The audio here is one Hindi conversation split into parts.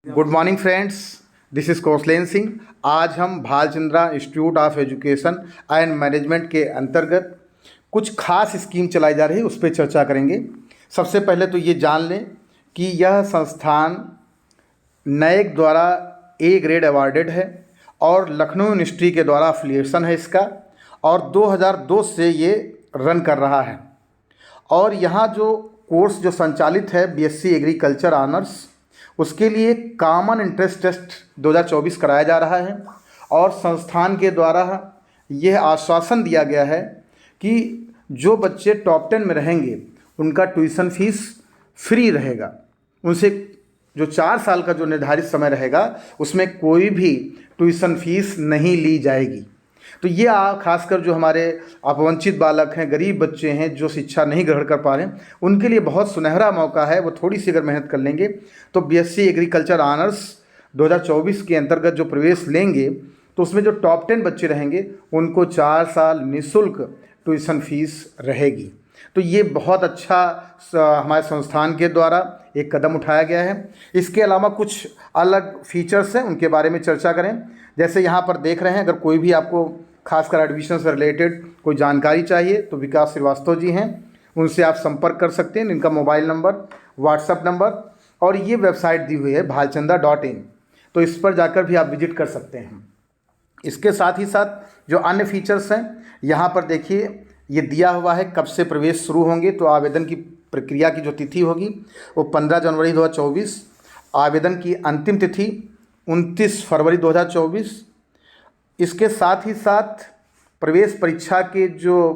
Good morning friends, this is Kaushalen Singh. आज हम Bhalchandra Institute of Education and Management के अंतर्गत कुछ खास स्कीम चलाई जा रही है, उस पर चर्चा करेंगे। सबसे पहले तो ये जान लें कि यह संस्थान नैक द्वारा ए ग्रेड अवार्डेड है और लखनऊ यूनिवर्सिटी के द्वारा अफिलिएशन है इसका, और 2002 से ये रन कर रहा है। और यहाँ जो कोर्स जो संचालित है बीएससी एग्रीकल्चर ऑनर्स, उसके लिए कॉमन इंट्रेंस टेस्ट 2024 कराया जा रहा है। और संस्थान के द्वारा यह आश्वासन दिया गया है कि जो बच्चे टॉप 10 में रहेंगे उनका ट्यूशन फीस फ्री रहेगा। उनसे जो 4 साल का जो निर्धारित समय रहेगा उसमें कोई भी ट्यूशन फीस नहीं ली जाएगी। तो ये खासकर जो हमारे अपवंचित बालक हैं, गरीब बच्चे हैं, जो शिक्षा नहीं ग्रहण कर पा रहे हैं, उनके लिए बहुत सुनहरा मौका है। वो थोड़ी सी अगर मेहनत कर लेंगे तो बीएससी एग्रीकल्चर ऑनर्स 2024 के अंतर्गत जो प्रवेश लेंगे तो उसमें जो टॉप 10 बच्चे रहेंगे उनको 4 साल निःशुल्क ट्यूशन फीस रहेगी। तो ये बहुत अच्छा हमारे संस्थान के द्वारा एक कदम उठाया गया है। इसके अलावा कुछ अलग फीचर्स हैं, उनके बारे में चर्चा करें। जैसे यहाँ पर देख रहे हैं, अगर कोई भी आपको खासकर एडमिशन से रिलेटेड कोई जानकारी चाहिए तो विकास श्रीवास्तव जी हैं, उनसे आप संपर्क कर सकते हैं। इनका मोबाइल नंबर, व्हाट्सएप नंबर और ये वेबसाइट दी हुई है bhalchandra.in, तो इस पर जाकर भी आप विजिट कर सकते हैं। इसके साथ ही साथ जो अन्य फीचर्स हैं यहाँ पर देखिए, ये दिया हुआ है कब से प्रवेश शुरू होंगे। तो आवेदन की प्रक्रिया की जो तिथि होगी वो 15 जनवरी 2024, आवेदन की अंतिम तिथि 29 फरवरी 2024। इसके साथ ही साथ प्रवेश परीक्षा के जो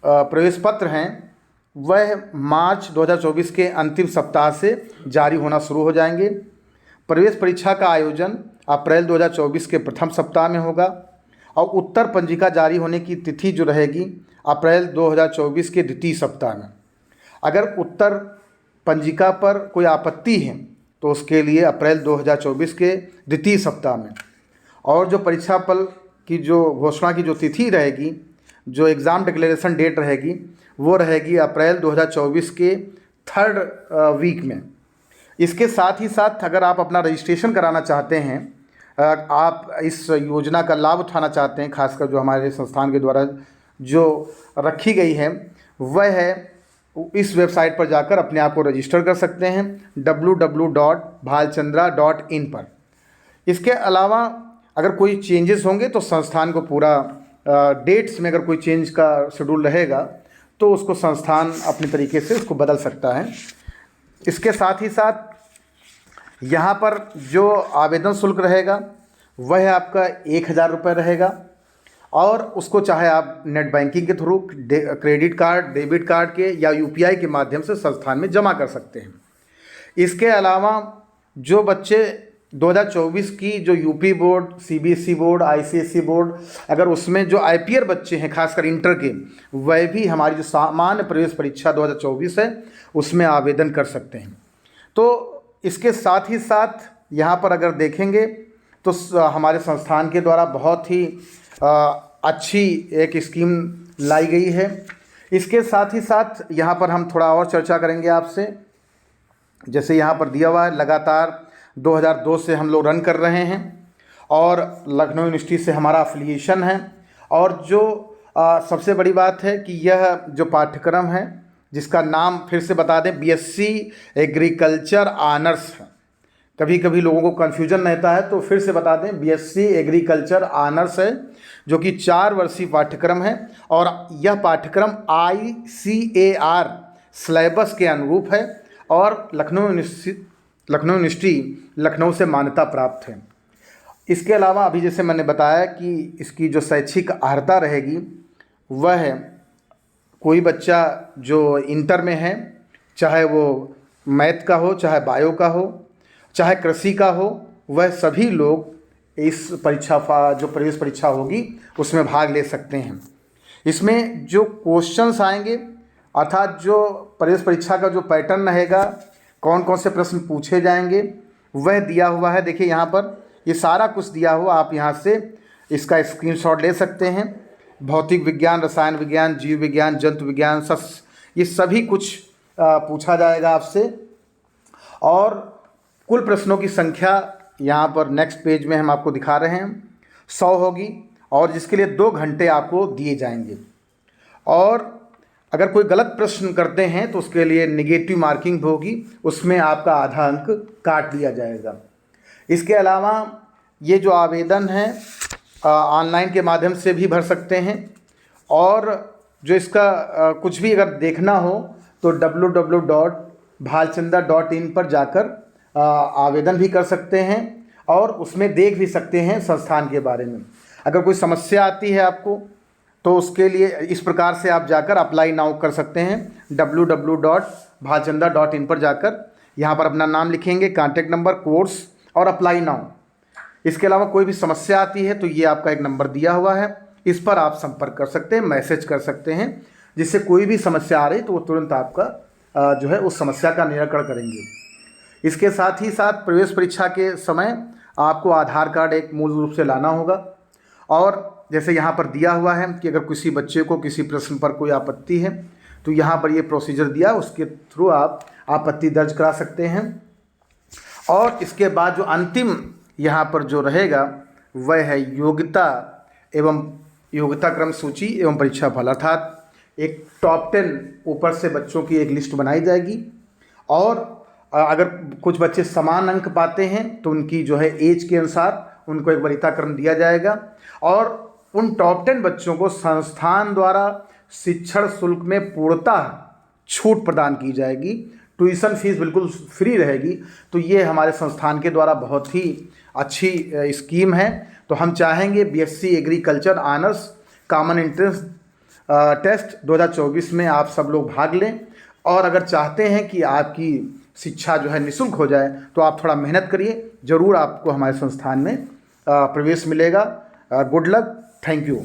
प्रवेश पत्र हैं वह मार्च 2024 के अंतिम सप्ताह से जारी होना शुरू हो जाएंगे। प्रवेश परीक्षा का आयोजन अप्रैल 2024 के प्रथम सप्ताह में होगा और उत्तर पंजिका जारी होने की तिथि जो रहेगी अप्रैल 2024 के द्वितीय सप्ताह में। अगर उत्तर पंजिका पर कोई आपत्ति है तो उसके लिए अप्रैल 2024 के द्वितीय सप्ताह में। और जो परीक्षा फल की जो घोषणा की जो तिथि रहेगी, जो एग्ज़ाम डिक्लेरेशन डेट रहेगी, वो रहेगी अप्रैल 2024 के थर्ड वीक में। इसके साथ ही साथ अगर आप अपना रजिस्ट्रेशन कराना चाहते हैं, आप इस योजना का लाभ उठाना चाहते हैं, खासकर जो हमारे संस्थान के द्वारा जो रखी गई है वह है, इस वेबसाइट पर जाकर अपने आप को रजिस्टर कर सकते हैं www.bhalchandra.in पर। इसके अलावा अगर कोई चेंजेस होंगे तो संस्थान को पूरा डेट्स में अगर कोई चेंज का शेड्यूल रहेगा तो उसको संस्थान अपने तरीके से उसको बदल सकता है। इसके साथ ही साथ यहाँ पर जो आवेदन शुल्क रहेगा वह आपका 1000 रुपये रहेगा और उसको चाहे आप नेट बैंकिंग के through, credit card, debit card के या यूपीआई के माध्यम से संस्थान में जमा कर सकते हैं। इसके अलावा जो बच्चे 2024 की जो UP board, CBSE board, ICSE board, अगर उसमें जो आईपीआर बच्चे हैं खासकर इंटर के, वह भी हमारी जो सामान्य प्रवेश परीक्षा 2024 है उसमें आवेदन कर सकते हैं। तो इसके साथ ही साथ यहाँ पर अगर देखेंगे तो हमारे संस्थान के द्वारा बहुत ही अच्छी एक स्कीम लाई गई है। इसके साथ ही साथ यहाँ पर हम थोड़ा और चर्चा करेंगे आपसे। जैसे यहाँ पर दिया हुआ है, लगातार 2002 से हम लोग रन कर रहे हैं और लखनऊ यूनिवर्सिटी से हमारा अफिलिएशन है। और जो सबसे बड़ी बात है कि यह जो पाठ्यक्रम है जिसका नाम फिर से बता दें, बीएससी एग्रीकल्चर ऑनर्स है। कभी कभी लोगों को कन्फ्यूजन रहता है तो फिर से बता दें, बीएससी एग्रीकल्चर ऑनर्स है जो कि 4 वर्षीय पाठ्यक्रम है और यह पाठ्यक्रम ICAR सिलेबस के अनुरूप है और लखनऊ यूनिवर्सिटी लखनऊ से मान्यता प्राप्त है। इसके अलावा अभी जैसे मैंने बताया कि इसकी जो शैक्षिक अर्हता रहेगी वह है, कोई बच्चा जो इंटर में है, चाहे वो मैथ का हो, चाहे बायो का हो, चाहे कृषि का हो, वह सभी लोग इस परीक्षा जो प्रवेश परीक्षा होगी उसमें भाग ले सकते हैं। इसमें जो क्वेश्चंस आएंगे अर्थात जो प्रवेश परीक्षा का जो पैटर्न रहेगा, कौन कौन से प्रश्न पूछे जाएंगे, वह दिया हुआ है। देखिए यहाँ पर ये सारा कुछ दिया हुआ, आप यहाँ से इसका स्क्रीनशॉट ले सकते हैं। भौतिक विज्ञान, रसायन विज्ञान, जीव विज्ञान, जंतु विज्ञान, सस्य, ये सभी कुछ पूछा जाएगा आपसे। और कुल प्रश्नों की संख्या यहाँ पर नेक्स्ट पेज में हम आपको दिखा रहे हैं 100 होगी, और जिसके लिए 2 घंटे आपको दिए जाएंगे। और अगर कोई गलत प्रश्न करते हैं तो उसके लिए नेगेटिव मार्किंग होगी, उसमें आपका आधा अंक काट दिया जाएगा। इसके अलावा ये जो आवेदन है ऑनलाइन के माध्यम से भी भर सकते हैं, और जो इसका कुछ भी अगर देखना हो तो www.bhalchanda.in पर जाकर आवेदन भी कर सकते हैं, और उसमें देख भी सकते हैं संस्थान के बारे में। अगर कोई समस्या आती है आपको तो उसके लिए इस प्रकार से आप जाकर अप्लाई नाउ कर सकते हैं। www.bhalchanda.in पर जाकर यहाँ पर अपना नाम लिखेंगे, कॉन्टैक्ट नंबर, कोर्स और अप्लाई नाउ। इसके अलावा कोई भी समस्या आती है तो ये आपका एक नंबर दिया हुआ है, इस पर आप संपर्क कर सकते हैं, मैसेज कर सकते हैं, जिससे कोई भी समस्या आ रही तो वो तुरंत आपका जो है उस समस्या का निराकरण करेंगे। इसके साथ ही साथ प्रवेश परीक्षा के समय आपको आधार कार्ड एक मूल रूप से लाना होगा, और जैसे यहाँ पर दिया हुआ है कि अगर किसी बच्चे को किसी प्रश्न पर कोई आपत्ति है तो यहाँ पर ये प्रोसीजर दिया, उसके थ्रू आप आपत्ति दर्ज करा सकते हैं। और इसके बाद जो अंतिम यहाँ पर जो रहेगा वह है योग्यता क्रम सूची एवं परीक्षा फल, अर्थात एक टॉप 10 ऊपर से बच्चों की एक लिस्ट बनाई जाएगी, और अगर कुछ बच्चे समान अंक पाते हैं तो उनकी जो है एज के अनुसार उनको एक वरीयता क्रम दिया जाएगा, और उन टॉप 10 बच्चों को संस्थान द्वारा शिक्षण शुल्क में पूर्णतः छूट प्रदान की जाएगी, ट्यूशन फीस बिल्कुल फ्री रहेगी। तो ये हमारे संस्थान के द्वारा बहुत ही अच्छी स्कीम है। तो हम चाहेंगे BSc agriculture honours common entrance test 2024 में आप सब लोग भाग लें, और अगर चाहते हैं कि आपकी शिक्षा जो है निःशुल्क हो जाए तो आप थोड़ा मेहनत करिए, ज़रूर आपको हमारे संस्थान में प्रवेश मिलेगा। Good luck, thank you.